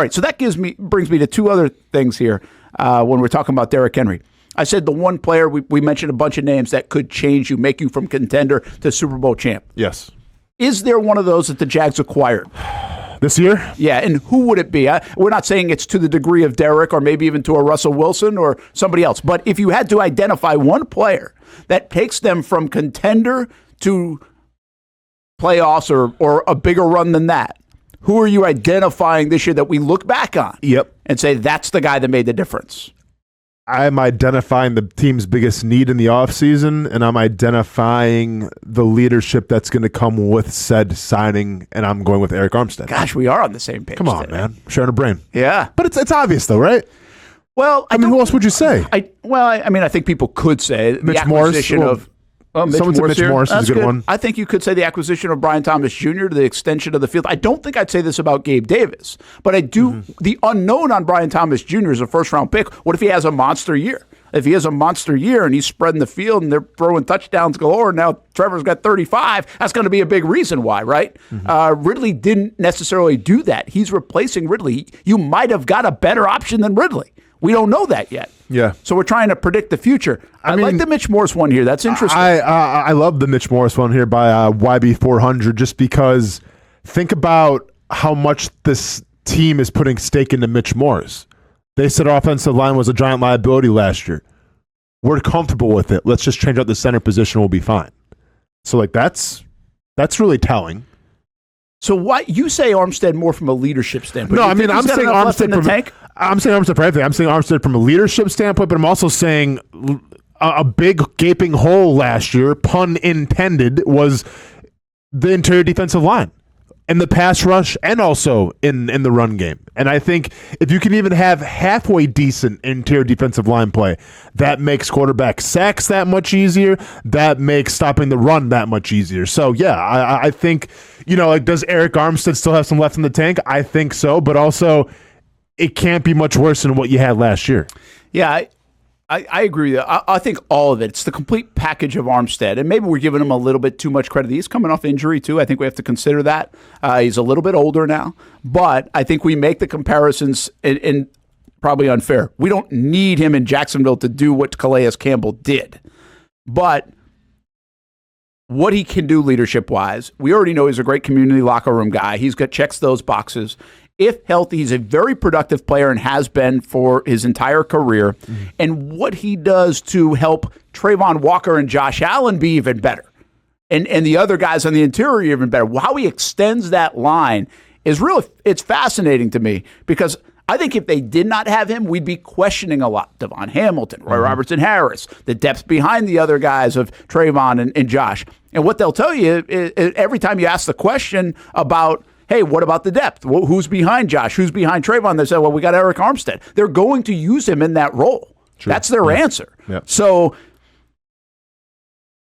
right, so that brings me to two other things here when we're talking about Derrick Henry. I said the one player, we mentioned a bunch of names that could change you, make you from contender to Super Bowl champ. Yes. Is there one of those that the Jags acquired? This year? Yeah, and who would it be? We're not saying it's to the degree of Derrick or maybe even to a Russell Wilson or somebody else. But if you had to identify one player that takes them from contender to playoffs or a bigger run than that, who are you identifying this year that we look back on and say that's the guy that made the difference? I'm identifying the team's biggest need in the offseason, and I'm identifying the leadership that's going to come with said signing, and I'm going with Arik Armstead. Gosh, we are on the same page. Come on, today, man. Sharing a brain. Yeah. But it's obvious, though, right? Well, I mean, who else would you say? I think people could say Mitch the acquisition Morse. of Mitch Someone said Mitch Morse is a good one. I think you could say the acquisition of Brian Thomas Jr. to the extension of the field. I don't think I'd say this about Gabe Davis, but I do. The unknown on Brian Thomas Jr. is a first-round pick. What if he has a monster year? If he has a monster year and he's spreading the field and they're throwing touchdowns galore, now Trevor's got 35, that's going to be a big reason why, right? Ridley didn't necessarily do that. He's replacing Ridley. You might have got a better option than Ridley. We don't know that yet. Yeah. So we're trying to predict the future. I like the Mitch Morse one here. That's interesting. I love the Mitch Morse one here by YB400 just because think about how much this team is putting stake into Mitch Morse. They said our offensive line was a giant liability last year. We're comfortable with it. Let's just change out the center position. We'll be fine. So that's really telling. So why you say Armstead more from a leadership standpoint? No, I mean I'm saying Armstead from tank? I'm saying Armstead for everything. I'm saying Armstead from a leadership standpoint, but I'm also saying a big gaping hole last year, pun intended, was the interior defensive line and the pass rush and also in the run game. And I think if you can even have halfway decent interior defensive line play, that makes quarterback sacks that much easier. That makes stopping the run that much easier. So, yeah, I think, does Arik Armstead still have some left in the tank? I think so, but also it can't be much worse than what you had last year. Yeah, I agree with you. I think all of it. It's the complete package of Armstead. And maybe we're giving him a little bit too much credit. He's coming off injury, too. I think we have to consider that. He's a little bit older now. But I think we make the comparisons and probably unfair. We don't need him in Jacksonville to do what Calais Campbell did. But what he can do leadership-wise, we already know he's a great community locker room guy. Checks those boxes. If healthy, he's a very productive player and has been for his entire career. And what he does to help Trayvon Walker and Josh Allen be even better, and the other guys on the interior even better, how he extends that line is really, it's fascinating to me because I think if they did not have him, we'd be questioning a lot. Devon Hamilton, Roy Robertson Harris, the depth behind the other guys of Trayvon and Josh. And what they'll tell you is every time you ask the question about, hey, what about the depth? Well, who's behind Josh? Who's behind Trayvon? They say, well, we got Arik Armstead. They're going to use him in that role. True. That's their answer. Yep. So,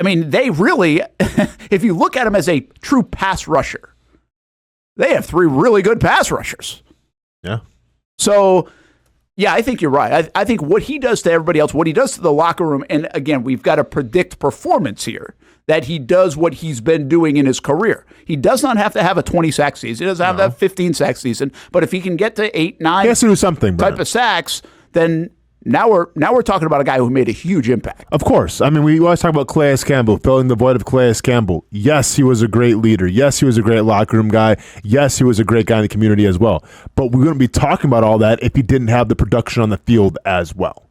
I mean, they really, if you look at him as a true pass rusher, they have three really good pass rushers. Yeah. So, yeah, I think you're right. I think what he does to everybody else, what he does to the locker room, and again, we've got to predict performance here, that he does what he's been doing in his career. He does not have to have a 20-sack season. He doesn't have to have a 15-sack season. But if he can get to 8, 9 he has to do something, type of sacks, then now we're talking about a guy who made a huge impact. Of course. I mean, we always talk about Calais Campbell, filling the void of Calais Campbell. Yes, he was a great leader. Yes, he was a great locker room guy. Yes, he was a great guy in the community as well. But we wouldn't be talking about all that if he didn't have the production on the field as well.